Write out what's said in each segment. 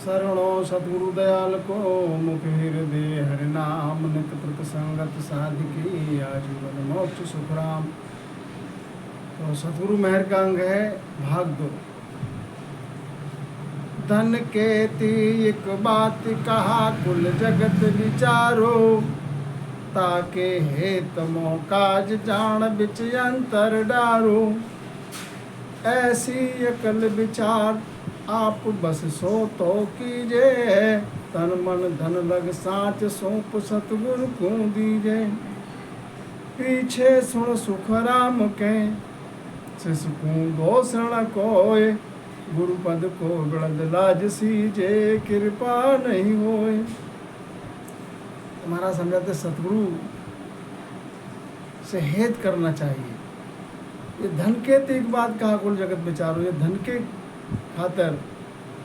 शरणो सतगुरु दयाल को मुख हृदय हरि नाम नित प्रत संगत साधिकी आजीवन मोक्ष सुखराम। तो सतगुरु मेहर का अंग है भाग 2। धन के एक बात कहा कुल जगत विचारो, ताके हेत मोह काज जान बिच अंतर डारो। ऐसी अकल विचार आप बस सो तो कीजे, तन मन धन लग साच सौंप सतगुरु को दीजे। पीछे सुन सुख राम के शिष्य को दो शरण कोय, गुरु पद को बिड़द लाज सीजे कृपा नहीं होए। हमारा समझाते सतगुरु से हेत करना चाहिए। ये धन के एक बात कहा कुल जगत विचारो, ये धन के खातर,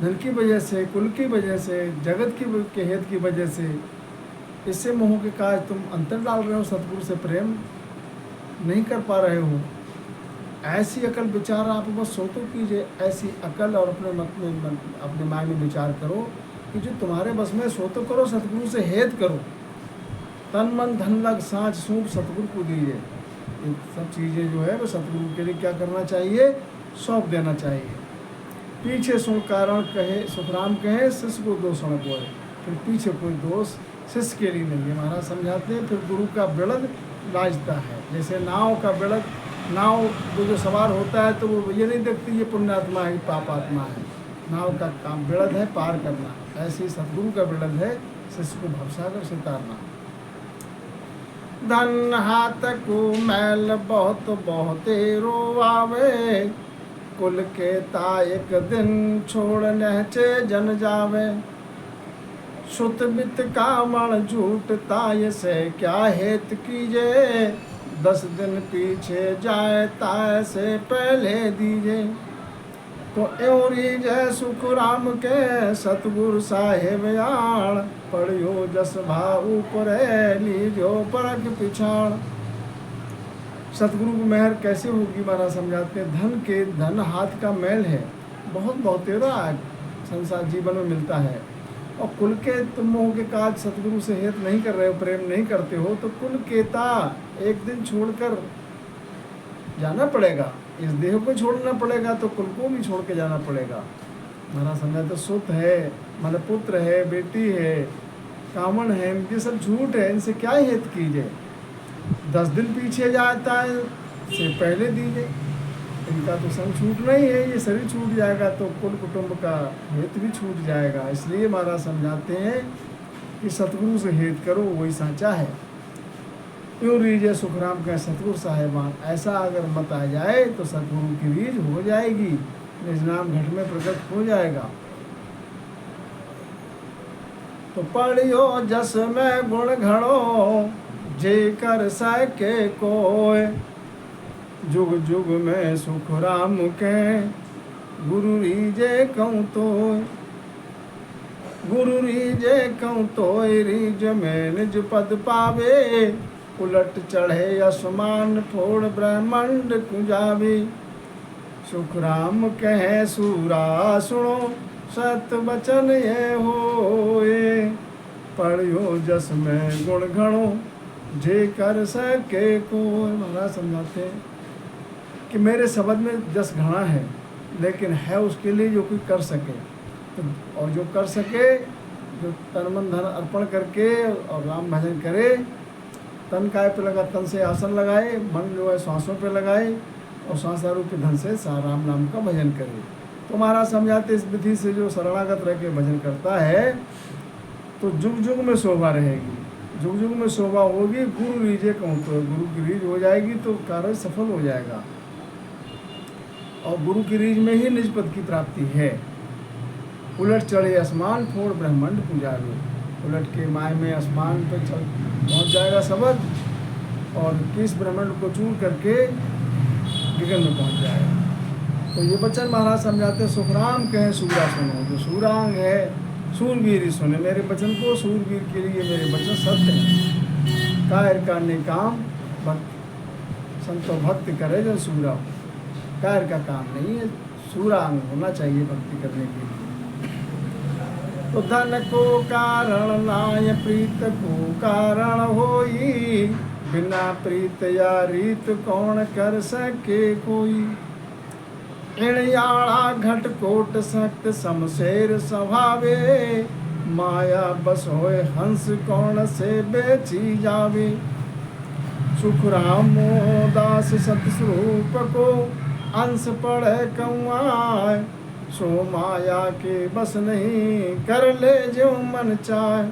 धन की वजह से, कुल की वजह से, जगत के हेत की वजह से इससे मोह के काज तुम अंतर डाल रहे हो, सतगुरु से प्रेम नहीं कर पा रहे हो। ऐसी अकल विचार आप बस सो तो कीजिए। ऐसी अकल और अपने मत में, अपने मायने में विचार करो कि जो तुम्हारे बस में सो तो करो, सतगुरु से हेत करो। तन मन धन लग साँच सूप सतगुरु को दीजिए। ये सब चीज़ें जो है वो सतगुरु के लिए क्या करना चाहिए, सौंप देना चाहिए। पीछे सुन कारण कहे सुखराम कहे, शिष्य को दोष न कोय। फिर पीछे कोई दोष शिष्य के लिए नहीं है। महाराज समझाते हैं फिर गुरु का बिड़द लाजता है। जैसे नाव का बिड़द, नाव जो सवार होता है तो वो ये नहीं देखती ये पुण्यात्मा है पापात्मा है। नाव का काम बिड़द है पार करना। ऐसे ही सतगुरु का बिड़द है शिष्य को भवसागर से तारना। धन हाथ को मैल बहुत बहुते रोआवे, कुल के ता एक दिन छोड़ नहचे जन जावे। सुत बित का मण झूठ ताय से क्या हेत कीजे, 10 दिन पीछे जाए ताय से पहले दीजे। तो एवरी जय सुख राम के सतगुरु साहेब आण, पढ़ियो जस भाव ऊपर लीजो परख पिछाण। सतगुरु की मेहर कैसे होगी महाराज समझाते हैं। धन हाथ का मैल है, बहुत बहुतेरा संसार जीवन में मिलता है। और कुल के तुम मोह के काज सतगुरु से हेत नहीं कर रहे हो, प्रेम नहीं करते हो, तो कुल केता एक दिन छोड़कर जाना पड़ेगा। इस देह को छोड़ना पड़ेगा तो कुल को भी छोड़ के जाना पड़ेगा। महाराज समझाते सुत है, मतलब पुत्र है, बेटी है, कामन है, ये सब झूठ है, इनसे क्या हेत कीजिए। 10 दिन पीछे जाता है से पहले दीजिए। इनका तो संग छूटना ही है, ये शरीर छूट जाएगा तो कुल कुटुंब का हेत भी छूट जाएगा। इसलिए महाराज समझाते हैं कि सतगुरु से हेत करो, वही साचा है। क्यों रीजे सुखराम का सतगुरु साहेबान। ऐसा अगर मत आ जाए तो सतगुरु की रीज हो जाएगी, निज नाम घट में प्रकट हो जाएगा। तो पढ़ियो जस में गुण घड़ो, जे कर सके कोय। जुग जुग में सुख राम के, गुरु रीजे कहूँ तो। गुरु रीजे कहूँ तो रीज में निज पद पावे, उलट चढ़े आसमान फोड़ ब्रह्मांड कुंजावे। सुख राम कहे सूरा सुनो, सत वचन ये होए। पढ़ियो जस में गुण घणो, जे कर सके कोय। महाराज समझाते हैं कि मेरे शब्द में जस घना है, लेकिन है उसके लिए जो कोई कर सके। तो और जो कर सके, जो तन मन धन अर्पण करके और राम भजन करे, तन काय पे लगा, तन से आसन लगाए, मन जो है श्वासों पे लगाए और श्वासारूपी धन से राम नाम का भजन करे। तो महाराज समझाते इस विधि से जो शरणागत रह के भजन करता है तो जुग जुग में शोभा रहेगी, जुग जुग में शोभा होगी। गुरु रीजे कहूँ तो गुरु की रीज हो जाएगी तो कार्य सफल हो जाएगा। और गुरु की रीज में ही निज पद की प्राप्ति है। उलट चढ़े आसमान फोड़ ब्रह्मांड पूजावे। उलट के माय में आसमान पर पहुँच जाएगा शब्द, और किस ब्रह्मांड को चूर करके गगन में पहुँच जाएगा। तो ये वचन महाराज समझाते हैं सुखराम कहे सूरा सुनो। जो सूरांग है सूरवीर सुने मेरे वचन को। सूरवीर के लिए मेरे वचन सत्य हैं। कायर का निकाम भक्त संतो भक्त करे जन सूरा। कायर का काम नहीं है, सूरांग होना चाहिए भक्ति करने के लिए। तो धन को कारण नाय प्रीत को कारण होई, बिना प्रीत या रीत कौन कर सके कोई। इणयाड़ा घट कोट सख्त शमशेर स्वभावे, माया बस होए हंस कौन से बेची जावे। सुख राम दास सतस्वरूप को अंश पढ़े कौआय, सो माया के बस नहीं कर ले जो मन चाहे।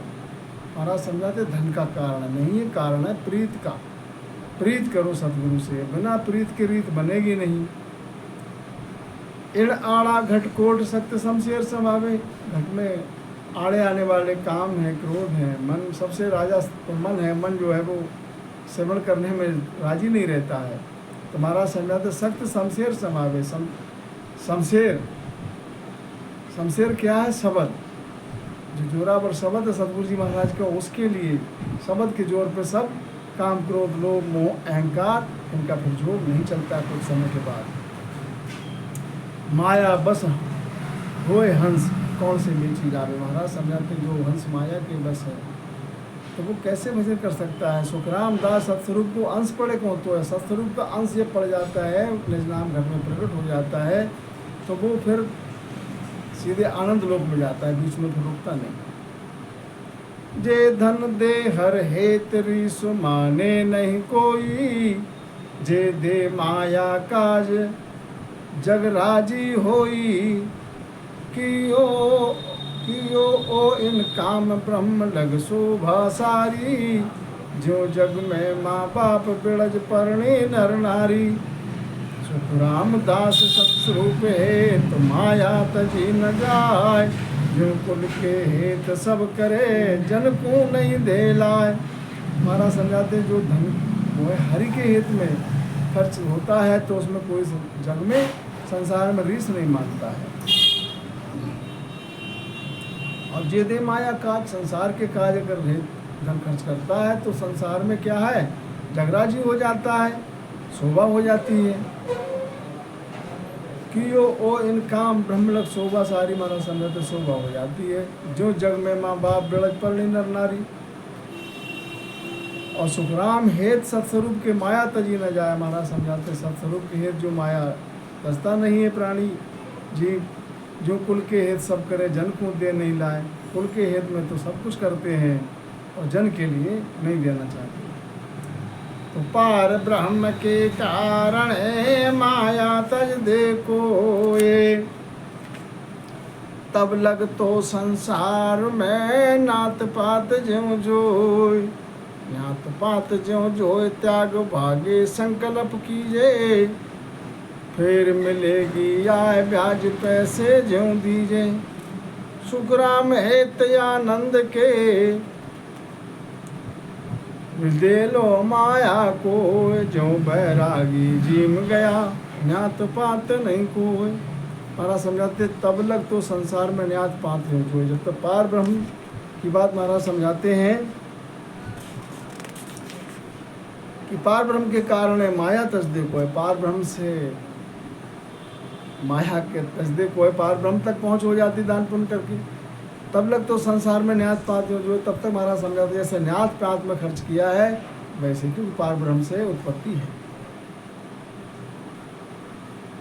महाराज समझाते धन का कारण नहीं है, कारण है प्रीत का। प्रीत करो सतगुरु से, बिना प्रीत की रीत बनेगी नहीं। इण आड़ा घट कोट सत्य शमशेर समावे, घट में आड़े आने वाले काम है, क्रोध है, मन सबसे राजा तो मन है। मन जो है वो सेवन करने में राजी नहीं रहता है। तो महाराज समझाते सख्त शमशेर समावे। शमशेर क्या है? शब्द। जो जोरावर शब्द है सतगुरु जी महाराज का, उसके लिए शब्द के जोर पे सब काम, क्रोध, लोभ, मोह, अहंकार, इनका फिर जोर नहीं चलता कुछ समय के बाद। माया बस होए हंस कौन से बेची जावे। महाराज समझाते जो हंस माया के बस है तो वो कैसे भजन कर सकता है। सुखराम दास सत्स्वरूप को अंश पड़े कौन? तो है सत्स्वरूप का अंश जब पड़ जाता है, निज नाम घर में प्रकट हो जाता है, तो वो फिर सीधे आनंद लोक में जाता है, बीच में फिर रुकता नहीं। जे धन दे हर हेत रीस माने नहीं कोई, जे दे माया काज जग राजी होई। कियो कियो ओ इन काम ब्रह्म लग शोभा सारी, जो जग में माँ बाप बिड़ज परणी नर नारी। सुख राम दास सत्स्वरूप हेत माया तजी न जाय, जो कुल के हेत सब करे जन को नहीं दे लाए। महाराज समझाते जो धन वो है हरि के हित में खर्च होता है तो उसमें कोई जग में संसार में रीस नहीं मानता है। और जे दे माया काज, संसार के काज अगर धन खर्च करता है तो संसार में क्या है, जगराजी हो जाता है, शोभा हो जाती है। कियो ओ इन काम ब्रह्मलक शोभा सारी, माना समझते शोभा हो जाती है। जो जग में माँ बाप बिड़ज परणी नर नारी। और सुखराम हेत सत्स्वरूप के माया तजी न जाए। महाराज समझाते सत्स्वरूप के हेत जो माया तजता नहीं है प्राणी जीव, जो कुल के हित सब करे जन को दे नहीं लाए। कुल के हित में तो सब कुछ करते हैं और जन के लिए नहीं देना चाहते। तो पार ब्रह्म के कारण माया तज देखो ये, तब लग तो संसार में नात पात ज्यों जोय। नात पात ज्यों जोय त्याग भागे संकल्प कीजे, फिर मिलेगी आय ब्याज पैसे ज्यों दीजे। सुखराम हेत आनंद के दे लो माया को, जो बैरागी जीम गया न्यात पात नहीं कोई। महाराज समझाते तब लग तो संसार में न्यात पात हो जो, जब तक पार ब्रह्म की बात महाराज समझाते हैं कि पार ब्रह्म के कारण है माया तजदे को है। पार ब्रह्म से माया के तजदे को है, पार ब्रह्म तक पहुंच हो जाती दान पुण्य करके। तब लग तो संसार में न्यात पात हो जो, तब तक महाराज समझाते जैसे न्यात पात में खर्च किया है वैसे क्योंकि पार ब्रह्म से उत्पत्ति है।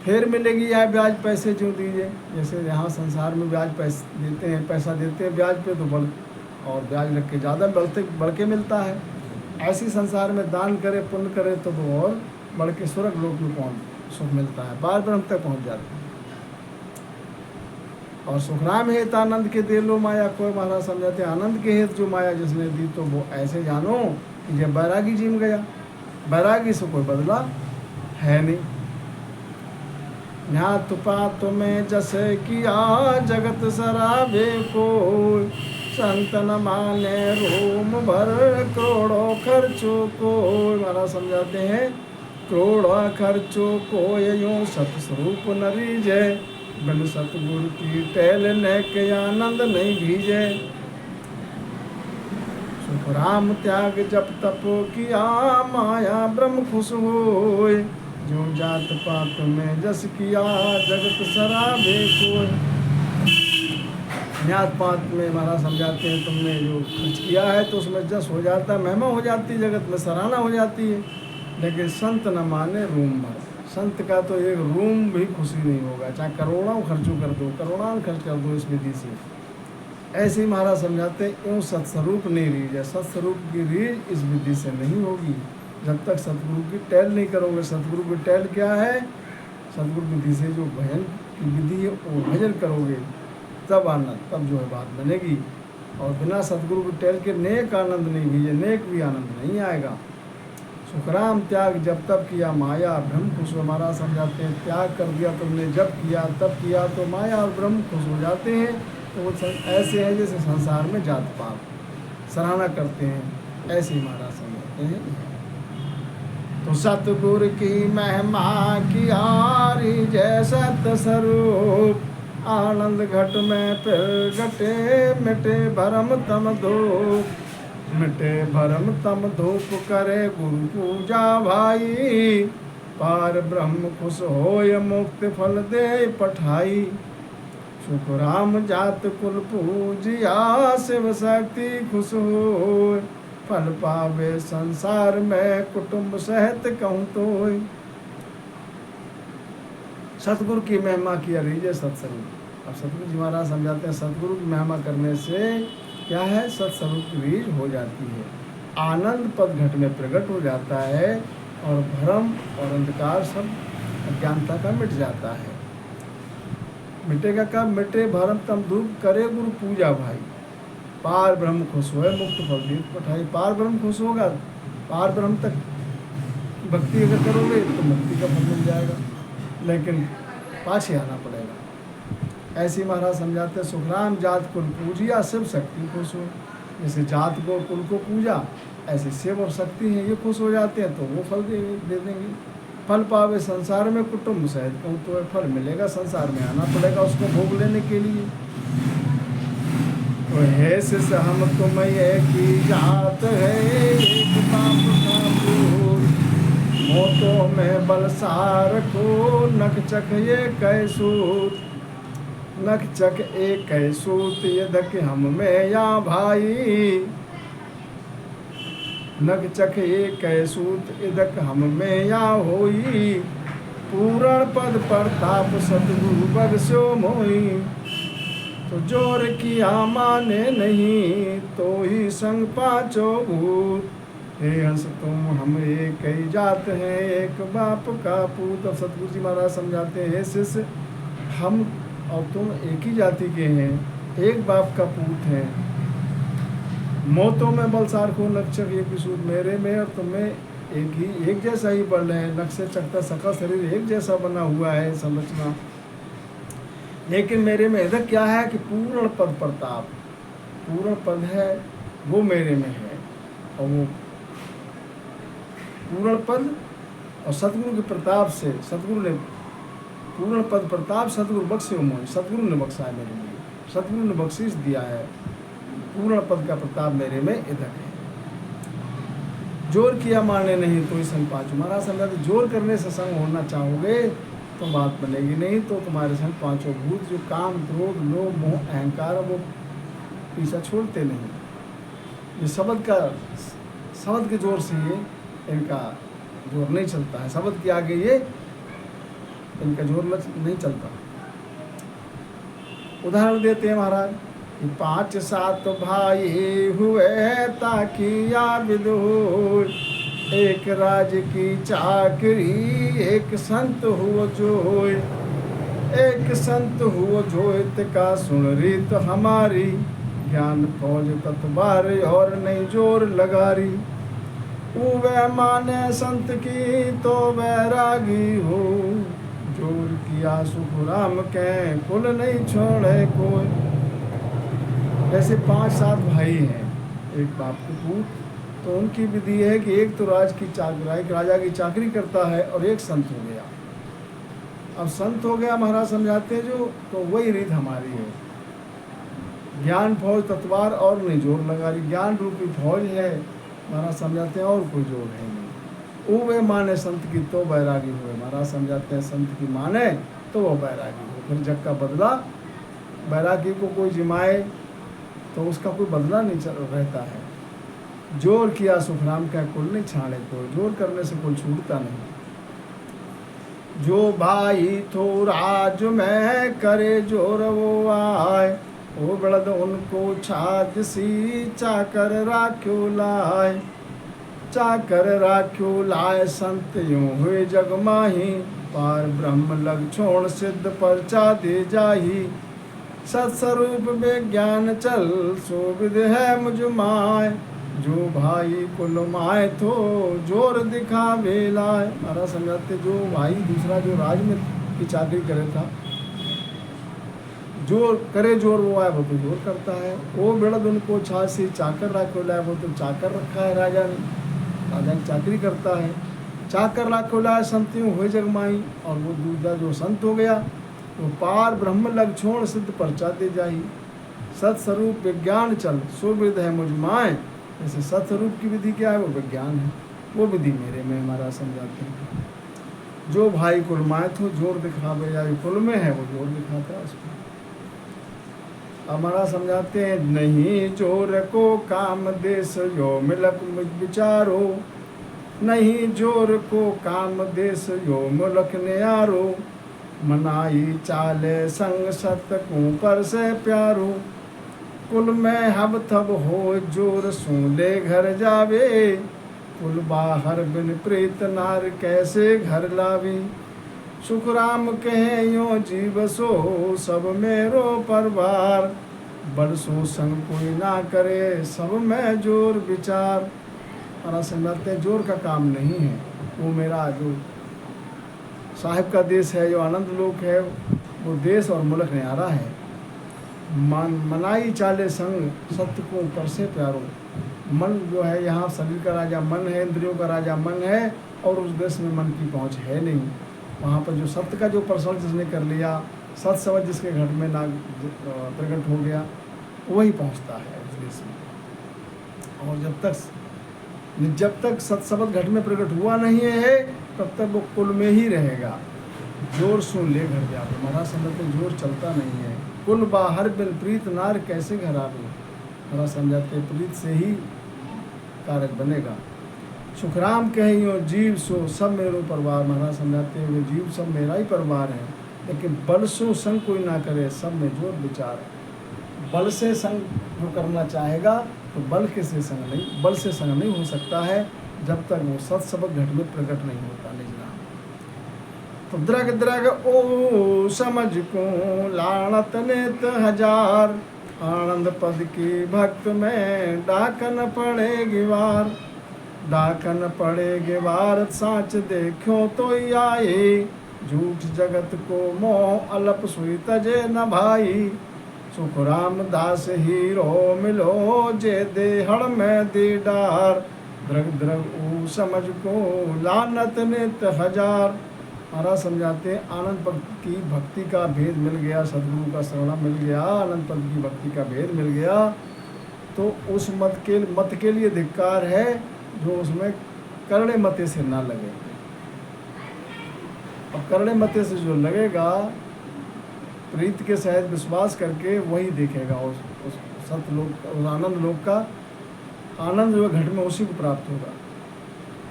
फिर मिलेगी या ब्याज पैसे जो दीजिए। जैसे यहाँ संसार में ब्याज पैसे देते हैं, पैसा देते हैं ब्याज पे तो बढ़, और ब्याज लग के ज़्यादा बढ़ के मिलता है। ऐसी संसार में दान करे पुण्य करे तो वो और बढ़ के स्वर्ग लोक में सुख मिलता है, पार ब्रह्म तक पहुँच जाते हैं। और सुखराम हेत आनंद के दे लो माया को। महाराज समझाते हैं आनंद के हेत जो माया जिसने दी तो वो ऐसे जानो कि जब बैरागी जीम गया, बैरागी से कोई बदला है नहीं। न्यात पात में जैसे किया जगत सराबे को, संत न माने रोम भर करोड़ों खर्चों को। महाराज समझाते हैं करोड़ों खर्चों को यूं सतस्वरूप नरी जय, बिन सतगुरु की टहलने के आनंद नहीं भीजे। सुख राम त्याग जप तप किया माया ब्रह्म खुश होए, जो जात पात में जस किया जगत सराबे कोय। न्यात पात में महाराज समझाते हैं तुमने जो खर्च किया है तो उसमें जस हो जाता है, महिमा हो जाती है, जगत में सराहना हो जाती है। लेकिन संत न माने रूम भर, संत का तो एक रूम भी खुशी नहीं होगा, चाहे करोड़ों खर्चों कर दो, करोड़ों खर्च कर दो इस विधि से। ऐसे ही महाराज समझाते हैं यूँ सत्स्वरूप नहीं रीझ है, सत्स्वरूप की रीझ इस विधि से नहीं होगी जब तक सतगुरु की टहल नहीं करोगे। सतगुरु की टहल क्या है? सतगुरु विधि से जो भजन की विधि है वो भजन करोगे तब आनंद, तब जो है बात बनेगी। और बिना सतगुरु की टहल के नेक आनंद नहीं भीजे, नेक भी आनंद नहीं आएगा। सुखराम त्याग जब तब किया माया ब्रह्म खुश हो, महाराज समझाते हैं त्याग कर दिया तुमने जब किया तब किया तो माया और ब्रह्म खुश हो जाते हैं। तो वो ऐसे हैं जैसे संसार में जात पात सराहना करते हैं, ऐसे ही महाराज समझाते हैं। तो सतगुरु की महिमा की आरी जय सत स्वरूप, आनंद घट में प्रगटे मिटे भरम तम धूप, मिटे भरम तम धूप करे गुरु पूजा भाई, पार ब्रह्म खुश होय मुक्ति फल दे पठाई। सुख राम जात कुल पूजिया शिव शक्ति खुश हो, फल पावे संसार में कुटुंब सहित कहूँ तो। सतगुरु की महिमा की रीझ सत्स्वरूप। अब सतगुरु जी महाराज समझाते हैं सतगुरु की महिमा करने से क्या है? सत्स्वरूप की रीझ हो जाती है, आनंद पद घट में प्रकट हो जाता है और भ्रम और अंधकार सब अज्ञानता का मिट जाता है। मिटेगा कब? मिटे भरम तम धूप करे गुरु पूजा भाई, पार ब्रह्म खुश होए मुक्त फल दे पठाई। पार ब्रह्म खुश होगा, पार ब्रह्म तक भक्ति अगर करोगे तो मुक्ति का फल मिल जाएगा, लेकिन पाछे आना पड़ेगा। ऐसे महाराज समझाते हैं सुखराम जात कुल पूजिया शिव शक्ति खुश हो। जैसे जात को कुल को पूजा, ऐसे शिव और शक्ति हैं ये खुश हो जाते हैं तो वो फल दे देंगे। फल पावे संसार में कुटुंब सहित कहूँ तो फल मिलेगा, संसार में आना पड़ेगा उसको भोग लेने के लिए। तो है शिष्य हम तुम एक ही जात है, एक बाप का दूर, मोतों में बलसार को नख चख ये कैसूत, नख चख एक कैसूत यदक हम में या भाई, नख चख एक कैसूत यदक हम में या होई, पूर्ण पद प्रताप सतगुरु बख्शो मोई। तो जोर किया माने नहीं तो ही संग पाचो भूत, हे हंस तुम हम एक ही जात हैं एक बाप का पूत। अब सतगुरु जी महाराज समझाते हैं शिष्य हम और तुम एक ही जाति के हैं, एक बाप का पूत हैं। मोतों में बलसार को नक्षक एक सूद, मेरे में और तुम्हें एक जैसा ही बल है, नक्श से चकता सकल शरीर एक जैसा बना हुआ है संरचना, लेकिन मेरे में इधर क्या है कि पूर्ण पद प्रताप, पूर्ण पद है वो मेरे में है। और वो पूर्ण पद और सतगुरु के प्रताप से, सतगुरु ने पूर्ण पद प्रताप सतगुरु बख्शे मोह, सतगुरु ने बख्शा है मेरे लिए, सतगुरु ने बख्शीश दिया है। पूर्ण पद का प्रताप मेरे में इधर है। जोर किया माने नहीं तो ही संग पाँचों। महाराज समझाते जोर करने से संग होना चाहोगे तो बात बनेगी, नहीं तो तुम्हारे संग पांचों भूत जो काम क्रोध लोभ मोह अहंकार वो पीछा छोड़ते नहीं। ये शब्द के जोर से ये इनका जोर नहीं चलता है, शब्द के आगे ये इनका जोर नहीं चलता। उदाहरण देते हैं महाराज कि 5 7 भाई हुए ताकि या विदुर, एक राज की चाकरी एक संत हुओ जोय, एक संत हुओ जोय का सुन रीत हमारी, ज्ञान फौज तत्वार और नहीं जोर लगारी। वह माने संत की तो बैरागी हो, जोर किया सुख राम के कुल नहीं छोड़े कोई। ऐसे 5 7 भाई हैं एक बाप के पूत, तो उनकी विधि है कि एक तो राजा की चाकरी करता है और एक संत हो गया। अब संत हो गया महाराज समझाते हैं जो, तो वही रीत हमारी है। ज्ञान फौज तत्वार और नहीं जोर लगा रही, ज्ञान रूपी फौज है महाराज समझाते हैं और कोई जोर है नहीं। वो वे माने संत की तो बैरागी हुए, महाराज समझाते हैं संत की माने तो वो बैरागी हो, फिर जग का बदला बैरागी को कोई जिमाए तो उसका कोई बदला नहीं रहता है। जोर किया सुखराम का कुल नहीं छाड़े को, जोर करने से कुल छूटता नहीं। जो भाई थो राज में करे जोर वो आए, ओ बड़द उनको छाज सी चाकर राख्यो लाए। चाकर राख्यो लाए संत यूं हुए जग माही, पार ब्रह्म लग छोड़ सिद्ध परचा दे जाही। सत्स्वरूप विज्ञान चल सो विध है मुझ माय, जो भाई कुल माए तो जोर दिखावे लाए। महाराज समझाते जो भाई दूसरा जो राज में की चाकरी करे था, जोर करे जोर वो आए वो तो जोर करता है। वो बेड़द उनको छासी चाकर राखो लाए, वो तो चाकर रखा है राजा ने, राजा की चाकरी करता है। चाकर राखो लाए संत यूं हुए जग माई, और वो दूसरा जो संत हो गया वो पार ब्रह्म लग छोड़ सिद्ध परचा दे जाही। सत्स्वरूप विज्ञान चल सो विध है मुझ माए, जैसे सत्स्वरूप की विधि क्या है वो विज्ञान है, वो विधि मेरे में हमारा समझाते हैं। जो भाई कुल मायत हो जोर दिखावे, या कुल में है वो जोर दिखाता है उसको। हमारा समझाते हैं नहीं जोर को काम देश यो मिलक विचारो, नहीं जोर को काम देश यो मुलक न्यारो। मनाई चाले संग सत को पर से प्यारो, कुल में हब थब हो जोर सूले घर जावे। कुल बाहर बिन प्रीत नार कैसे घर लावी। सुख राम कहे यो जीव सो सब मेरो परवार, बरसों संग कोई ना करे सब में जोर विचार। और समझते हैं जोर का काम नहीं है, वो मेरा जो साहिब का देश है, जो आनंद लोक है, वो देश और मुल्क न्यारा है। मनाई चाले संग सत्य को पर से प्यारो। मन जो है यहाँ शरीर का राजा मन है, इंद्रियों का राजा मन है, और उस देश में मन की पहुँच है नहीं। वहाँ पर जो सत्य का जो प्रसंग जिसने कर लिया, सत शब्द जिसके घर में ना प्रकट हो गया, वही पहुँचता है उस देश में। और जब तक सत शब्द घट में प्रकट हुआ नहीं है तब तक वो कुल में ही रहेगा। जोर सुन ले घर जा, हमारा समझते जोर चलता नहीं है। कुल बाहर बिन प्रीत नार कैसे घर आवे, हमारा समझाते प्रीत से ही कारक बनेगा। सुखराम कहे यो जीव सो सब मेरो परिवार, महाराज समझाते हुए जीव सब मेरा ही परिवार है। लेकिन बल सो संग कोई ना करे सब में जोर विचार। बल से संग जो करना चाहेगा तो बल के से संग नहीं, बल से संग नहीं हो सकता है जब तक वो सत शब्द घट में प्रकट नहीं होता। निज नाम तो द्रग द्रग ओ समझ को लाणत नेत हजार, आनंद पद की भक्त में डाकन पड़ेगी वार। डाकन पड़ेगे वार साँच देखो तो आए, झूठ जगत को मोह अलप सुई तजे न भाई। सुख राम दास हीरो मिलो जे दे हड़ में दे डार, द्रग द्रग ऊ समझ को लानत नित हजार। महाराज समझाते आनंद पद की भक्ति का भेद मिल गया, सदगुरु का शरण मिल गया, आनंद पद की भक्ति का भेद मिल गया, तो उस मत के लिए धिक्कार है जो उसमें करड़े मते से ना लगे। और करड़े मते से जो लगेगा, प्रीत के सहित विश्वास करके वही देखेगा उस सत्य लोक, उस आनंद लोक का आनंद जो घट में उसी को प्राप्त होगा।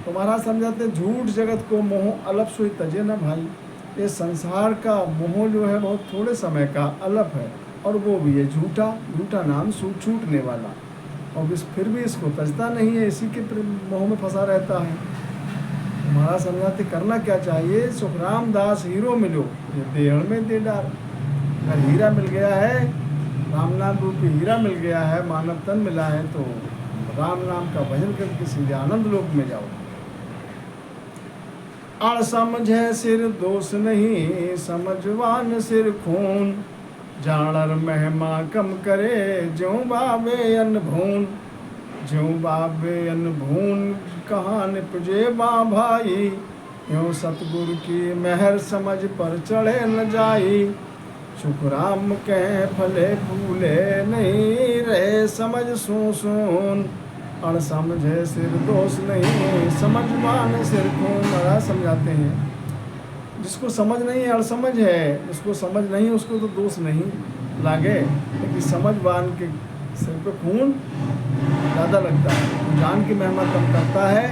तो महाराज समझाते झूठ जगत को मोह अलप सोई तजे न भाई। ये संसार का मोह जो है बहुत थोड़े समय का अलप है, और वो भी है झूठा, झूठा नाम छूटने वाला, और फिर भी इसको तजता नहीं है, इसी के मोह में फंसा रहता है। तो महाराज समझाते करना क्या चाहिए। सुखराम दास हीरो मिलो ये देहड़ में दे डार। अगर हीरा मिल गया है, राम नाम रूपी हीरा मिल गया है, मानव तन मिला है, तो राम नाम का भजन करके सीधे आनंद लोक में जाओ। अड़ समझे सिर दोष नहीं, समझवान सिर खून। जाणर महिमा कम करे ज्यों बाबे अन्न भून। ज्यों बाबे अन्न भून कहाँ निपजे बा भाई। यूँ सतगुरु की मेहर समझ पर चढ़े न जाई। सुख राम कह फले फूले नहीं रहे समझ सुन। अड़ समझे सिर दोष नहीं, समझवान सिर खून। महाराज समझाते हैं जिसको समझ नहीं है अड़ समझ है, जिसको समझ नहीं उसको तो दोष नहीं। लागे, लेकिन समझवान के सिर पे खून ज़्यादा लगता है। जान की महिमा कम करता है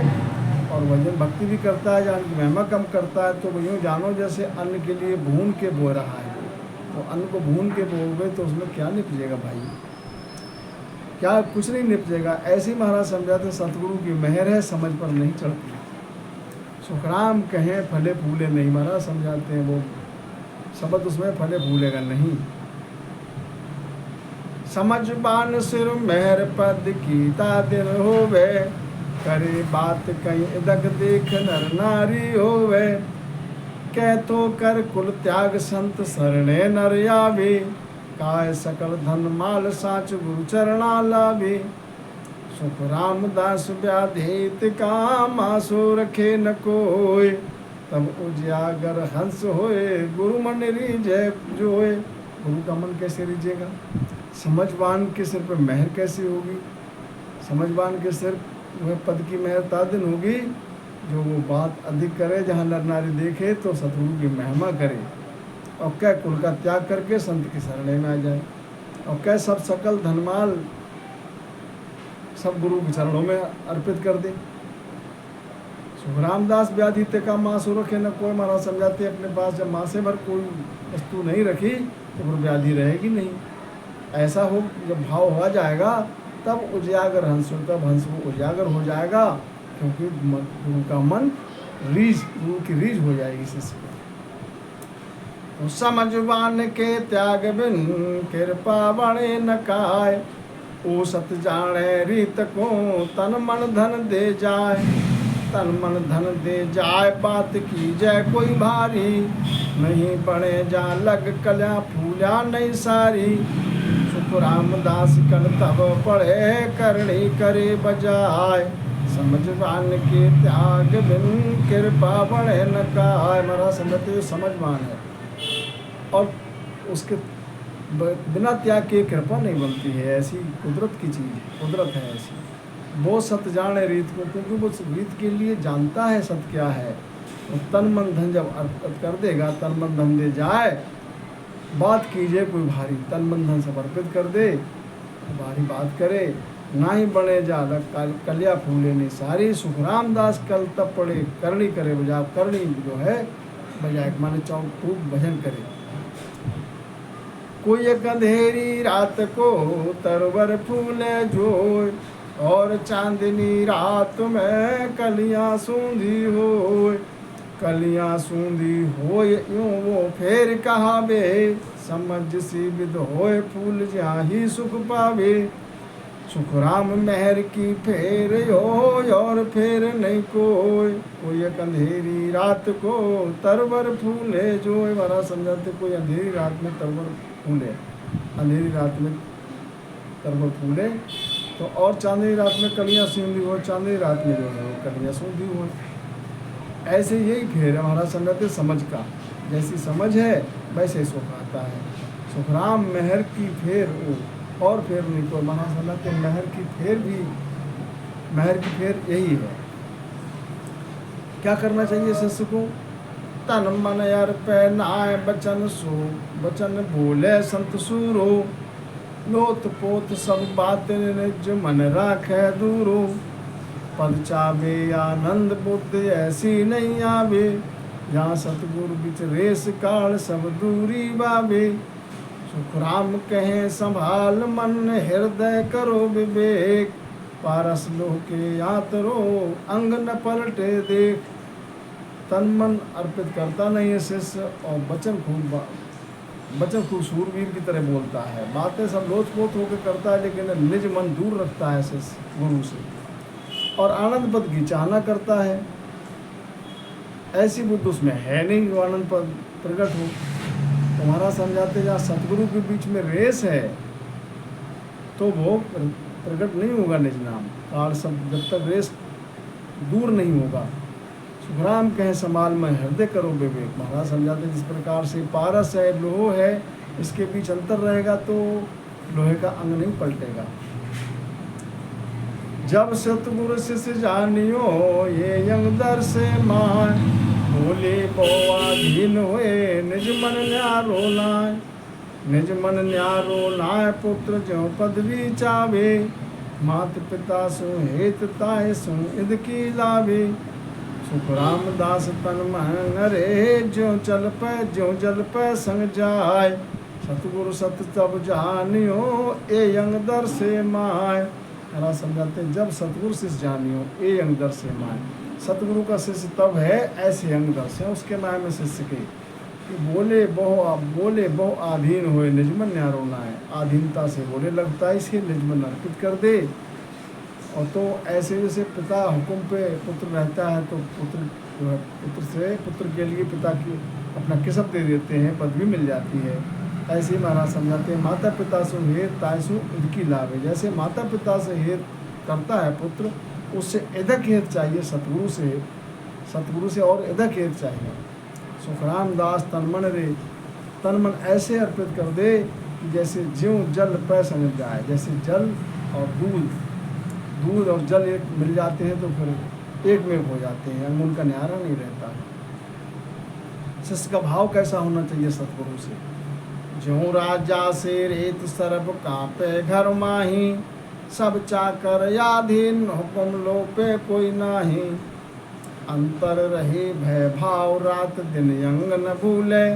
और भजन भक्ति भी करता है, जान की महिमा कम करता है। तो यूँ जानो जैसे अन्न के लिए भून के बो रहा है, तो अन्न को भून के बोओगे तो उसमें क्या निपजेगा भाई, क्या कुछ नहीं निपजेगा। ऐसे ही महाराज समझाते सतगुरु की मेहर है, समझ पर नहीं चढ़ती। सुखराम कहें फले फूले नहीं, महाराज समझाते हैं वो शब्द उसमें फले फूलेगा नहीं। समझबान सिर मेहर पद कीता दिन होवे, करे बात कहीं इदक देख नर नारी होवे। कह तो कर कुल त्याग संत शरणे नर आवे, काय सकल धन माल साच गुरु चरणा लावे। सुख रामदास व्याधित काम आसो रखे न कोय, तब उजियागर हंस होए गुरु मन रीझे जोए। गुरु का मन कैसे रीझेगा, समझवान के सिर पर मेहर कैसी होगी। समझवान के सिर वह पद की मेहर तादिन होगी जो वो बात अधिक करे, जहाँ नर नारी देखे तो सतगुरु की महिमा करे, और क्या कुल का त्याग करके संत की शरण में आ जाए, और क्या सब सकल धनमाल सब गुरु के चरणों में अर्पित कर दे। सुखरामदास व्याधित्य का मासु रखे न कोई, महाराज समझाते अपने पास जब मासे भर कोई वस्तु नहीं रखी तो फिर व्याधि रहेगी नहीं। ऐसा हो जब भाव हो जाएगा तब उजागर हंस, तब हंस को उजागर हो जाएगा, क्योंकि गुरु का मन रीझ, गुरु की रीझ हो जाएगी शिष्य को। समझवान के त्याग बिन कृपा बणे न काय, ओ सत जाने रीत को तन मन धन दे जाए। तन मन धन दे जाए बात की जय कोई भारी, नहीं बने जा लग कल्या फूला नहीं सारी। सुख रामदास कल तब पढ़े करनी करे बजाय, समझवान के त्याग बिन कृपा बणे न काय। हमारा समझते समझवान है और उसके बिना त्याग के कृपा नहीं बनती है, ऐसी कुदरत की चीज़, कुदरत है ऐसी। वो सत जाने रीत को, क्योंकि वो रीत के लिए जानता है सत क्या है। तो तन मन धन जब अर्पित कर देगा, तन मन धन दे जाए बात कीजिए कोई भारी, तन मन धन सब अर्पित कर दे, भारी बात करे ना ही बने जा कलिया फूले नहीं सारी। सुख रामदास कल तब पड़े करनी करे बजा, करनी जो है बजाय माने चौक खूब भजन करे। कोई एक अंधेरी रात को तरवर फूले जोय, और चांदनी रात में कलियां सूंधी होय। कलियां सूंधी होय यूं वो फेर कहावे, समझ सी विद होय फूल जहाँ ही सुख पावे। सुख राम मेहर की फेर हो और फेर नहीं कोई, कोई एक अंधेरी रात को तरवर फूले जोय। हमारा समझाते कोई अंधेरी रात में तरवर फूले, अंधेरी रात में तरवर फूले तो, और चांदनी रात में कलियां सूंधी हो, चांदनी रात में जो है वो कलियां सूंधी हो। ऐसे यही फेर है हमारा समझाते समझ का, जैसी समझ है वैसे सुख आता है। सुख राम मेहर की फेर हो और फेर नहीं तो, मना समझाते मेहर की फेर भी, मेहर की फेर यही है। क्या करना चाहिए शिष्य को, तन मन यार पे नाय बचन सो, बचन बोले संत सूरो। लोत पोत सब बात निज मन राखे दूरो, पद चावे आनंद बुद्ध ऐसी नहीं आवे। जहाँ सतगुरु बिच रेस काल सब दूरी बावे। सुख राम कहें संभाल मन हृदय करो विवेक, पारस लोह के आतरो अंग न पलटे देख। तन मन अर्पित करता नहीं है शिष्य, और वचन खूब सूरवीर की तरह बोलता है, बातें सब लोचपोत होकर करता है, लेकिन निज मन दूर रखता है शिष्य गुरु से, और आनंद पद की चाहना करता है। ऐसी बुद्ध उसमें है नहीं जो आनंद पद प्रकट हो। तुम्हारा समझाते जहाँ सतगुरु के बीच में रेस है तो वो प्रकट नहीं होगा निज नाम, और सब जब तक रेस दूर नहीं होगा। सुखराम कहें संभाल में हृदय करो विवेक। महाराज समझाते जिस प्रकार से पारस है लोह है, इसके बीच अंतर रहेगा तो लोहे का अंग नहीं पलटेगा। जब सतगुरु शिष्य जानियो ये यंग दर से मान, बोले बोआधीन हुए निज मन न्यारो लाए। निज मन न्यारो नाय पुत्र ज्यों पदवी चावे, मात पिता सु हेत ताय सु इद की लावे। सुख रामदास तन मन नरे, ज्यों चल पै ज्यों जल पै संग जाय। सतगुरु सत तब जानियो, ए यंग दर से माय। हरा समझाते हैं, जब सतगुरु शिष्य जानियो ए यंग दर से माय। सतगुरु का शिष्य तब है ऐसे यंग दर से, उसके माय में शिष्य के बोले बहु आधीन होए, निजमन न्यारो नाय। आधीनता से बोले लगता है इसे निजमन अर्पित कर दे। और तो ऐसे जैसे पिता हुक्म पे पुत्र रहता है, तो पुत्र जो है पुत्र के लिए पिता की अपना किस्मत दे देते हैं, पदवी मिल जाती है। ऐसे ही महाराज समझाते हैं, माता पिता से हेत तायसु इनकी लाभ है। जैसे माता पिता से हेत करता है पुत्र, उससे इदक हेत चाहिए सतगुरु से और इदक हेत चाहिए। सुखराम दास तनमन रे, तन मन ऐसे अर्पित कर दे कि जैसे ज्यों जल पै संग जाए। जैसे जल और दूध और जल एक मिल जाते हैं तो फिर एक में हो जाते हैं, उनका न्यारा नहीं रहता। शिष्य का भाव कैसा होना चाहिए सतगुरु से? ज्यों राजा से रेत सरब कांपे घर माही, सब चाकर याधीन हुक्म लो पे कोई नाही। अंतर रहे भय भाव रात दिन यंग न भूले,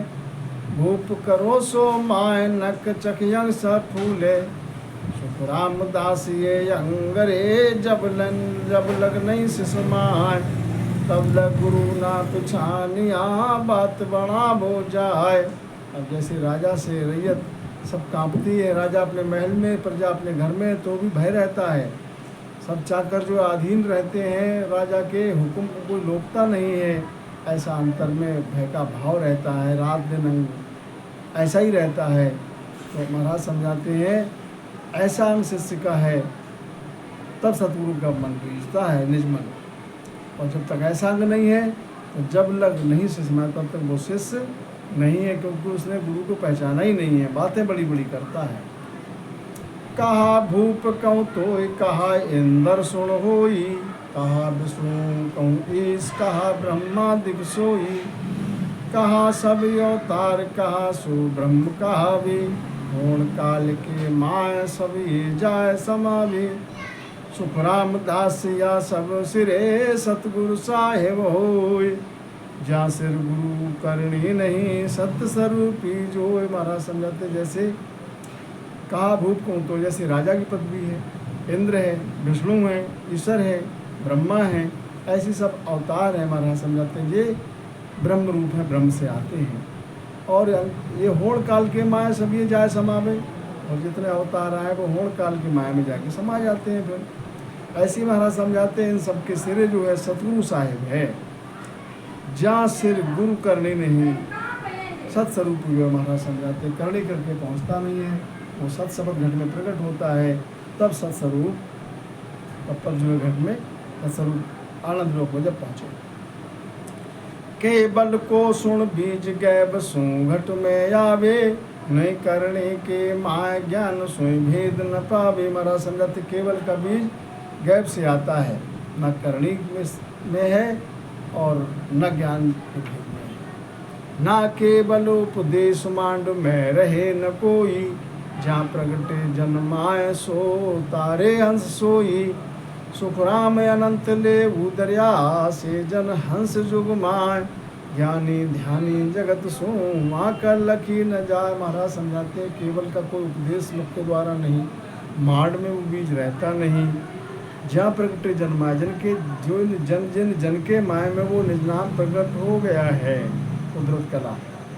भूप करो सो माय नक चख यंग सब फूले। सुख रामदास ये यंग रे, जब लग नहीं शिष माय। तब लग गुरु ना पिछानिया, बात बड़ा बो जाए। अब जैसे राजा से रैयत सब कांपती है, राजा अपने महल में, प्रजा अपने घर में, तो भी भय रहता है। सब चाकर जो अधीन रहते हैं राजा के हुक्म को कोई रोकता नहीं है। ऐसा अंतर में भय का भाव रहता है, रात दिन ऐसा ही रहता है। तो महाराज समझाते हैं, ऐसा अंग शिष्य का है तब सतगुरु का मन रीझता है निज मन। और जब तक ऐसा अंग नहीं है, तो जब लग नहीं शिष्य में, तब तक वो शिष्य नहीं है, क्योंकि उसने गुरु को पहचाना ही नहीं है, बातें बड़ी बड़ी करता है। कहा भूप कहूँ तो कहा इंद्र सुन होई, कहा विष्णु कहूँ ईश, कहा ब्रह्मा दिग सोई। कहा सब अवतार कहा सु ब्रह्म कहा भी, होण काल के माय सभी जाय समावि। सुख रामदास या सब सिरे, सतगुरु साहेब होय। जहाँ सिर गुरु करनी नहीं, सत्य स्वरूपी जो। महाराज समझाते जैसे कहा भूप को, तो जैसे राजा की पदवी है, इंद्र है, विष्णु है, ईश्वर है, ब्रह्मा है, ऐसी सब अवतार है। महाराज समझाते हैं ये ब्रह्म रूप है, ब्रह्म से आते हैं। और ये होड़ काल के माया सब ये जाए समावे, और जितने अवतार आए वो होड़ काल की माया में जाके समा जाते हैं। फिर ऐसे ही महाराज समझाते हैं इन सबके सिरे जो है सतगुरु साहिब है। जहाँ सिर गुरु करने नहीं, सत्स्वरूप हुए। महाराज समझाते करने करके पहुँचता नहीं है, वो सत शब्द घट में प्रकट होता है, तब सत्स्वरूप तब जो है घट में सत्स्वरूप आनंद लोक में जब पहुँचे। केवल को सुन बीज गैब सु घट में आवे, नहीं करने के माय ज्ञान सोई भेद न पावे। महाराज समझाते केवल का बीज गैब से आता है, न करणी में है और न ज्ञान के भेद में है। ना केवल उपदेश मांड में रहे न कोई, जहाँ प्रगटे जन्माए सो तारे हंस सोई। सुख राम अनंत ले उदरिया से जन हंस जुग माय, ज्ञानी ध्यानी जगत सो माँ कर लखी न जाए। महाराज समझाते हैं केवल का कोई उपदेश मुख के द्वारा नहीं, मांड में वो बीज रहता नहीं। जहाँ प्रगटे जन्माए, जन के जो जन के माय में वो निज नाम प्रकट हो गया है, कुदरत कला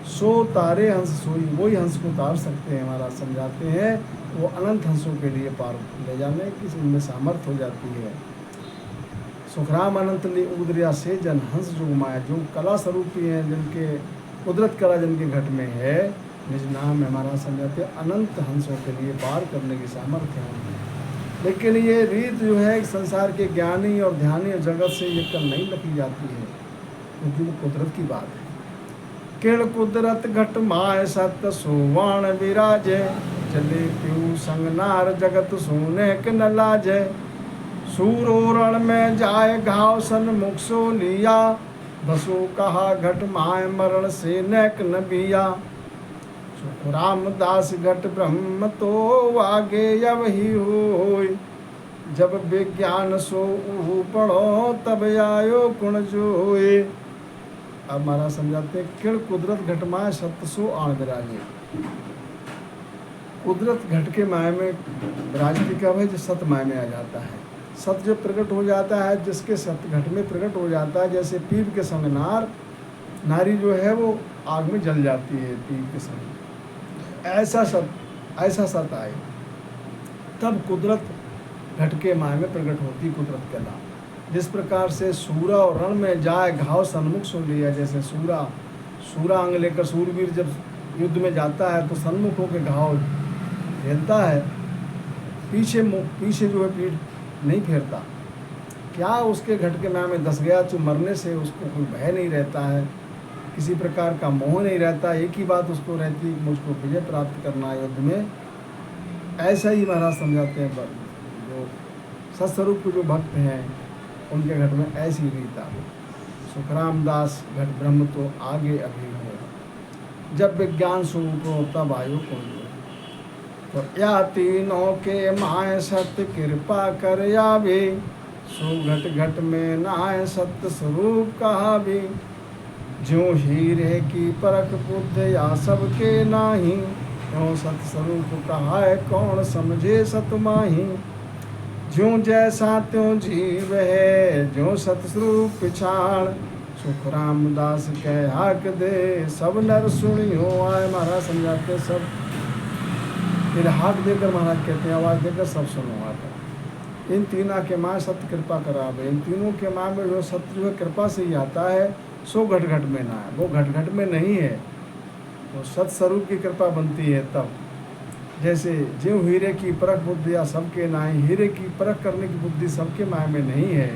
सो तारे हंस सोई। वही हंस को उतार सकते हैं। महाराज समझाते हैं वो अनंत हंसों के लिए पार ले जाने की इनमें सामर्थ्य हो जाती है। सुखराम अनंत ले उदरिया से जन हंस जो माया, जो कला स्वरूपी हैं, जिनके कुदरत कला जिनके घट में है, निज नाम है। महाराज समझाते हैं अनंत हंसों के लिए पार करने की सामर्थ्य है। लेकिन ये रीत जो है संसार के ज्ञानी और ध्यानी और जगत से ये कल नहीं लगी जाती है, क्योंकि वो कुदरत की बात है। किण कुदरत घट माय सत्य सोवाण विराजे, चले प्यू संग नार जगत सोने के न लाजे। सूरोरण में जाए घाव सन मुख सो लिया, बसो कहा घट माय मरण से नैक न बिया। रामदास घट ब्रह्म तो आगे अब ही होय, जब विज्ञान सो ऊ पढ़ो तब आयो गुण जोय। अब महाराज समझाते हैं, किण कुदरत घट माय सत्य सो आण विराजे। कुदरत घट के माय में विराजती कब है, जो सत्य माय में आ जाता है। सत्य जो प्रकट हो जाता है, जिसके सत्य घट में प्रकट हो जाता है, जैसे पीप के संग नारी जो है वो आग में जल जाती है पीप के संग, ऐसा सत्य आए तब कुदरत घट के माय में प्रकट होती कुदरत के नाम। जिस प्रकार से सूरा और रण में जाए घाव सन्मुख सो लिया, जैसे सूरा अंग लेकर सूरवीर जब युद्ध में जाता है तो सन्मुख होकर घाव फेरता है, पीछे जो है पीठ नहीं फेरता। क्या उसके घट के नाम में दस गया, तो मरने से उसको कोई भय नहीं रहता है, किसी प्रकार का मोह नहीं रहता, एक ही बात उसको रहती है, मुझको विजय प्राप्त करना है युद्ध में। ऐसा ही महाराज समझाते हैं, जो सत्स्वरूप के जो भक्त हैं उनके घट में ऐसी रीता। सुखराम दास घट ब्रह्म तो आगे अभी है, जब विज्ञान स्वरूप हो तब आयु कुंज। तो या तीनों के माय सत्य कृपा कर आवे, सो घट घट में नाय सत्य स्वरूप कहा भी। जो हीरे की परख बुद्ध या सबके नाही, क्यों सत्य स्वरूप कहा है कौन समझे सतमाही। ज्यों जैसा त्यों जीव है, जो सतस्वरूप पिछाड़, सुख रामदास कह हाक दे सब नर सुनियो आए। महाराज समझाते सब, फिर हाक देकर महाराज कहते हैं, आवाज़ देकर सब सुनो आकर। इन तीनों के माँ सत्य कृपा करावे, इन तीनों के माँ में जो सत्य जो है कृपा से ही आता है, सो घट घट में ना है, वो घट घट में नहीं है, वो सत्स्वरूप की कृपा बनती है तब। जैसे ज्यों हीरे की परख बुद्धि या सबके नाई, हीरे की परख करने की बुद्धि सबके माय में नहीं है,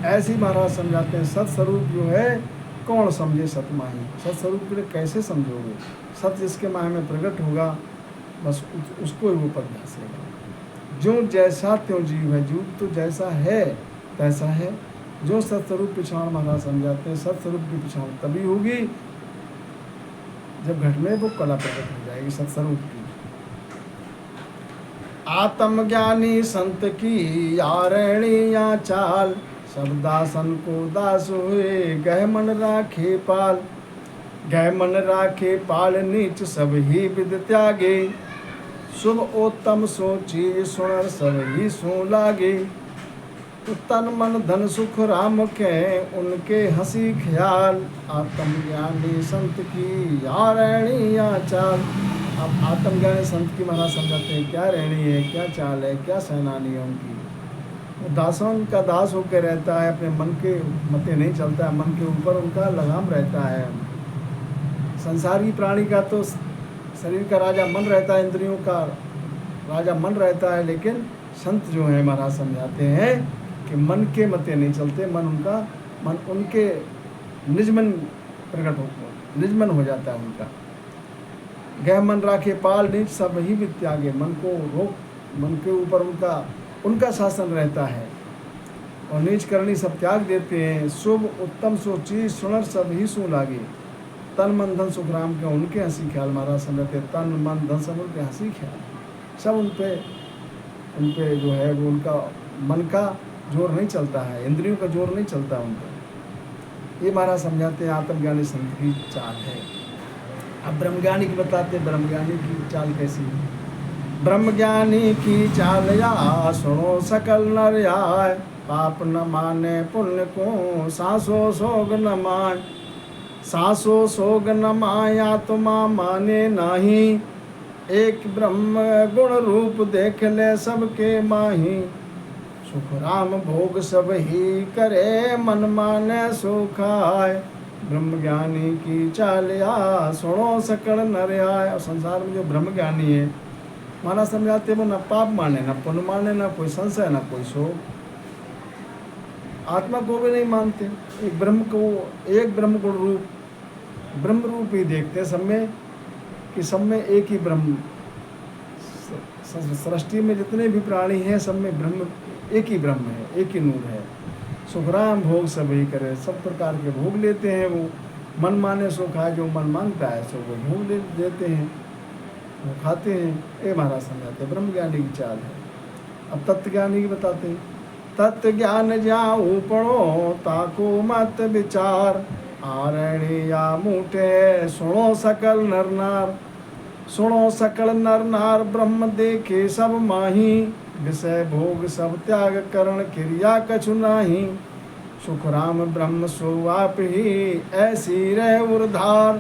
ऐसी महाराज समझाते हैं सत्स्वरूप जो है कौन समझे सतमाही। सत्स्वरूप के लिए कैसे समझोगे, सत्य जिसके माय में प्रकट होगा बस उसको ही वो पद घासेगा। जो जैसा त्यों जीव है, जीव तो जैसा है तैसा है। जो सत्स्वरूप पिछाड़ महाराज समझाते हैं, सत्स्वरूप की पिछाड़ तभी होगी जब घट में वो कला प्रकट हो जाएगी सत्स्वरूप की। आत्मज्ञानी संत की यारणी या चाल, सब दासन को दास हुए गह मन राखे पाल। गह मन राखे पाल नीच सब ही विद त्यागे, शुभ उत्तम सोची सुनर सब ही सो लागे। तन मन धन सुख राम के उनके हंसी ख्याल, आत्मज्ञानी संत की यारणी या चाल। अब आत्मज्ञानी संत की महाराज समझाते हैं क्या रहनी है, क्या चाल है, क्या सेनानी है उनकी। वो दासों का दास होकर रहता है, अपने मन के मते नहीं चलता है, मन के ऊपर उनका लगाम रहता है। संसारी प्राणी का तो शरीर का राजा मन रहता है, इंद्रियों का राजा मन रहता है, लेकिन संत जो है महाराज समझाते हैं कि मन के मते नहीं चलते, मन उनके निजमन प्रकट हो, निजमन हो जाता है उनका। गह मन राखे पाल नीच सब ही भी त्यागे, मन को रोक, मन के ऊपर उनका शासन रहता है और नीच करनी सब त्याग देते हैं। शुभ उत्तम सो चीज सुनर सब ही सो लागे, तन मन धन सुख राम के उनके हंसी ख्याल। महाराज समझते तन मन धन सब उनके हंसी ख्याल, सब उन पे जो है वो उनका मन का जोर नहीं चलता है, इंद्रियों का जोर नहीं चलता उन पर। ये महाराज समझाते हैं आत्मज्ञानी संत की चाल है। अब ब्रह्मज्ञानी की बताते, ब्रह्मज्ञानी की चाल कैसी है। ब्रह्मज्ञानी की चाल या सुनो सकल नर आय, पाप न माने पुण्य को सांसो सोग न माय। सांसो सोग न माय आत्मा माने नाही, एक ब्रह्म गुण रूप देख ले सबके माही। सुख राम भोग सब ही करे मन माने सुखाय, ब्रह्मज्ञानी की चालिया सुनो सकल नर आय। और संसार में जो ब्रह्मज्ञानी है महाराज समझाते वो न पाप माने, न पुण्य माने, न कोई संशय, न कोई शोक, आत्मा को भी नहीं मानते। एक ब्रह्म गुण रूप ब्रह्म रूप ही देखते सब में, कि सब में एक ही ब्रह्म, सृष्टि में जितने भी प्राणी हैं सब में ब्रह्म एक ही ब्रह्म है, एक ही नूर है। सुखराम भोग सब ही करे, सब प्रकार के भोग लेते हैं वो। मन माने सो खाए, जो मन मांगता है सो वो भोग ले देते हैं। वो खाते हैं। ये महाराज समझाते हैं ब्रह्म ज्ञानी की चाल है। अब तत्व ज्ञानी की बताते हैं। तत्व ज्ञान जाऊँ पढ़ो ताको मत विचार, आरण्य या मूठे सुनो सकल नर नार। सुनो सकल नर नार ब्रह्म देखे सब माही, विषय भोग सब त्याग करण क्रिया कछु नाही। सुख राम ब्रह्म सो आप ही ऐसी रह उर्धार,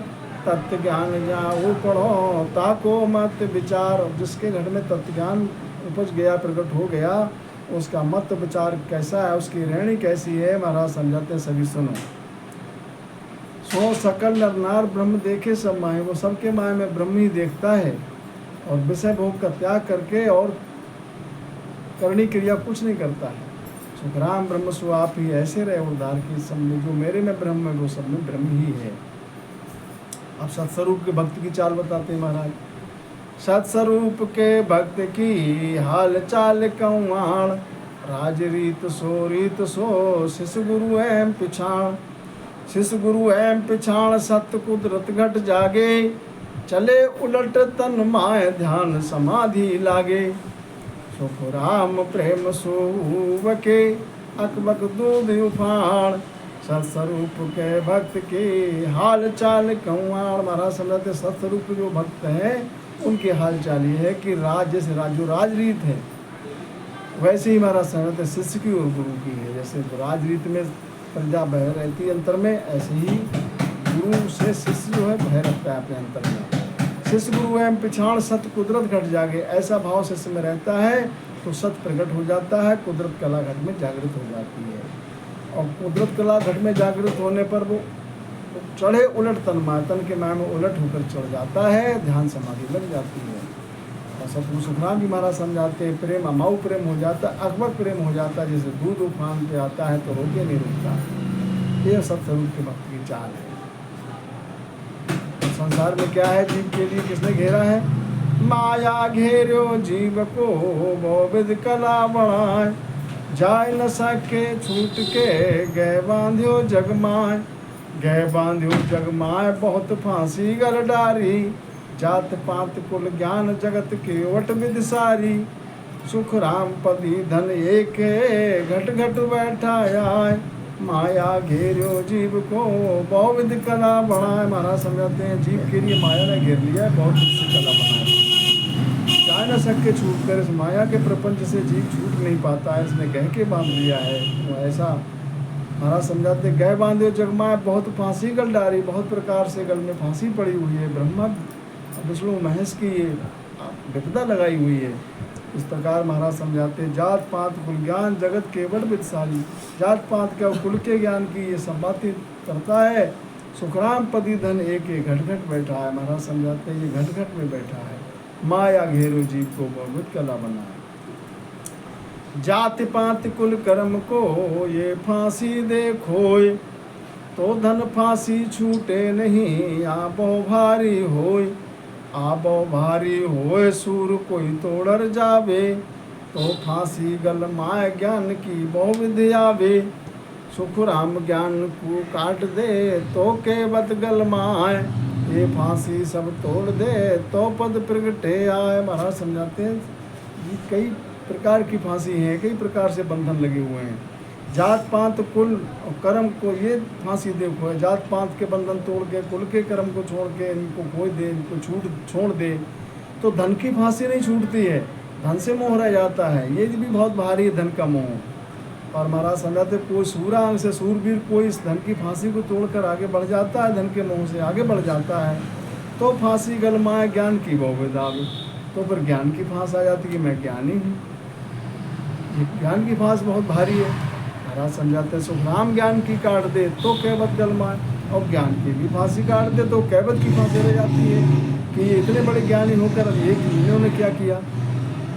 तत्व ज्ञान जाऊँ पढ़ो ताको मत विचार। जिसके घर में तत्व ज्ञान उपज गया, प्रकट हो गया, उसका मत विचार कैसा है, उसकी रहनी कैसी है, महाराज समझाते हैं सभी सुनो। सो सकल नर नार ब्रह्म देखे सब माए, वो सबके माए में ब्रह्म ही देखता है, और विषय भोग का त्याग करके और करनी क्रिया कुछ नहीं करता है। सुखराम ब्रह्म सो आप ही ऐसे रहे उद्धार की, सब में जो मेरे में ब्रह्म है वो सब में ब्रह्म ही है। अब सत्स्वरूप के भक्त की चाल बताते हैं महाराज। सत्स्वरूप के भक्त की हाल चाल कौआण, राज रीत सो शिष्य गुरु एम पिछाण। शिष्य गुरु एम पिछाण सत्य कुदरत घट जागे, चले उलट तन माय ध्यान समाधि लागे। सुख राम प्रेम सोव के अकबक दूध उफाण, सत्स्वरूप के भक्त के हाल चाल कौआण। महाराज समझाते सत्स्वरूप जो भक्त हैं उनकी हाल चाल ये है कि राज जैसे जो राजरीत है वैसे ही महाराज समझाते शिष्य की और गुरु की है। जैसे राजरीत में प्रजा भय रहती है अंतर में, ऐसे ही गुरु से शिष्य जो है भय रखता है अपने अंतर में। शिष्य गुरु एवं पिछाड़ सत्य कुदरत घट जागे, ऐसा भाव शिष्य में रहता है तो सत्य प्रकट हो जाता है, कुदरत कला घट में जागृत हो जाती है। और कुदरत कला घट में जागृत होने पर वो चढ़े उलट तन के माया में उलट होकर चढ़ जाता है, ध्यान समाधि लग जाती है। और सतगुरु सुखराम जी महाराज समझाते हैं प्रेम अमाऊ प्रेम हो जाता है, अकबर प्रेम हो जाता है, जैसे दूध उफान पे आता है तो रोके नहीं रुकता। ये सत्स्वरूप के भक्त की चाल है। संसार में क्या है, जीव के लिए किसने घेरा है? माया घेरो जीव को बहुविध कला बढ़ाए, जाय न सके छूट के गए बांध्यो जगमाए। गए बांध्यो जगमाए बहुत फांसी गल डारी, जात पात कुल ज्ञान जगत के वट विद सारी। सुख राम पदी धन एक घट घट बैठाया, माया घेरो जीव को बहुविध कला बढ़ाए। महाराज समझाते हैं जीव के लिए माया ने घेर लिया है, बहुत सी कला बनाई। जाय न सके छूट कर, इस माया के प्रपंच से जीव छूट नहीं पाता है, इसने गह के बांध लिया है। तो ऐसा महाराज समझाते गए बांधे जगमाए बहुत फांसी गल डारी, बहुत प्रकार से गल में फांसी पड़ी हुई है, ब्रह्मा विष्णु महेश की ये विपदा लगाई हुई है। इस प्रकार महाराज समझाते जात पात कुल ज्ञान जगत के वट विद सारी, जात पात के और कुल के ज्ञान की ये सब बातें करता है। सुखराम पदी धन एक घट घट बैठा है। महाराज समझाते हैं ये घट घट में बैठा है, माया घेरो जीव को बहुविध कला बनाए। जाति पात कुल कर्म को ये फांसी दे खोए, तो धन फांसी छूटे नहीं आबो भारी होय। आबो भारी होए सूर कोई तोड़र जावे, तो फांसी गल माय ज्ञान की बहुविध आवे। सुख राम ज्ञान को काट दे तो के बद गल माय, ये फांसी सब तोड़ दे तो पद प्रगटे आए। महाराज समझाते हैं ये कई प्रकार की फांसी है, कई प्रकार से बंधन लगे हुए हैं। जात पात कुल और कर्म को ये फांसी देखो है, जात पात के बंधन तोड़ के कुल के कर्म को छोड़ के इनको खोई दे, इनको छोड़ दे तो धन की फांसी नहीं छूटती है, धन से मोह रह जाता है। ये भी बहुत भारी है धन का मोह। और महाराज समझाते कोई सूरा अंग से सूरवीर कोई इस धन की फांसी को तोड़कर आगे बढ़ जाता है, धन के मोह से आगे बढ़ जाता है, तो फांसी गलमाए ज्ञान की बहुविध आवे। तो फिर ज्ञान की फांस आ जाती है, मैं ज्ञानी हूँ। ज्ञान की फांस बहुत भारी है। महाराज समझाते सुख राम ज्ञान की काट दे तो कैवत गलमाए, और ज्ञान की भी फांसी काट दे तो कैवत की फांसी रह जाती है कि ये इतने बड़े ज्ञानी होकर अब एक इन्होंने क्या किया।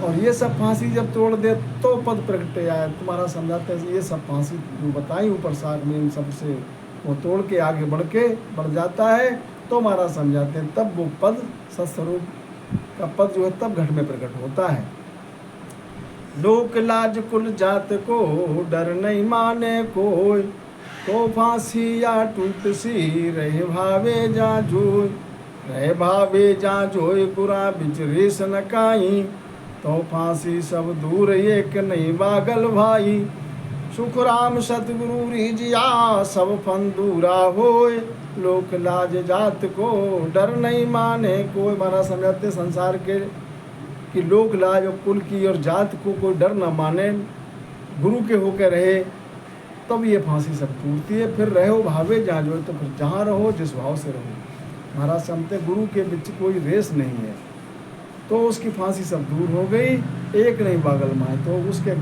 और ये सब फांसी जब तोड़ दे तो पद प्रगटे आए। तुम्हारा समझाते हैं ये सब फांसी जो बताई ऊपर साग में इन सब से वो तोड़ के आगे बढ़ जाता है, तो महाराज समझाते हैं तब वो पद सत्स्वरूप का पद जो है तब घट में प्रकट होता है। लोक लाज कुल जात को डर नहीं माने कोई, तो फांसी या टूट सी रहे भावे जा जोय। रहे भावे जा जोय गुरा बिचरे सन काई, तो फांसी सब दूर एक नहीं बागल भाई। सुख राम सतगुरु रीजिया सब फन दूरा होए, लोक लाज जात को डर नहीं माने कोई। माना समझाते संसार के कि लोक लाज और कुल की और जात को कोई डर न माने, गुरु के होकर रहे तब ये फांसी सब टूटती है। फिर रहो भावे जहाँ जो, तो फिर जहाँ रहो जिस भाव से रहो। महाराज समझते गुरु के बीच कोई रेस नहीं है, तो उसकी फांसी सब दूर हो गई। एक नहीं बागल माए, तो उसके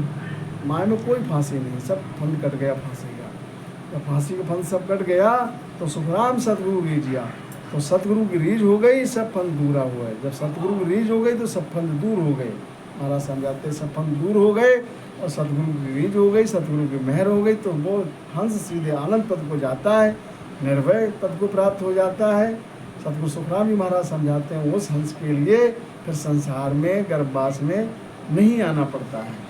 माए में कोई फांसी नहीं, सब फंद कट गया फांसी का। जब फांसी का फंद सब कट गया तो सुखराम सतगुरु रीजिया, तो सतगुरु की रीझ हो गई, सब फंद दूरा हुआ है। जब सतगुरु की रीझ हो गई तो सब फंद दूर हो गए। महाराज समझाते सब फंद दूर हो गए और सतगुरु की रीझ हो गई, सतगुरु की मेहर हो गई, तो वो हंस सीधे आनंद पद को जाता है, निर्भय पद को प्राप्त हो जाता है। सतगुरु सुखराम जी महाराज समझाते हैं उस हंस के लिए फिर संसार में गर्भवास में नहीं आना पड़ता है।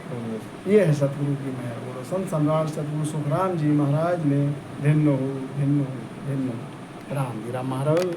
तो ये है सतगुरु की मेहर। बोलो संत सम्राट सतगुरु सुखराम जी महाराज ने धिन्न हो धिन्न हो धिन्न हो। राम जी राम महाराज।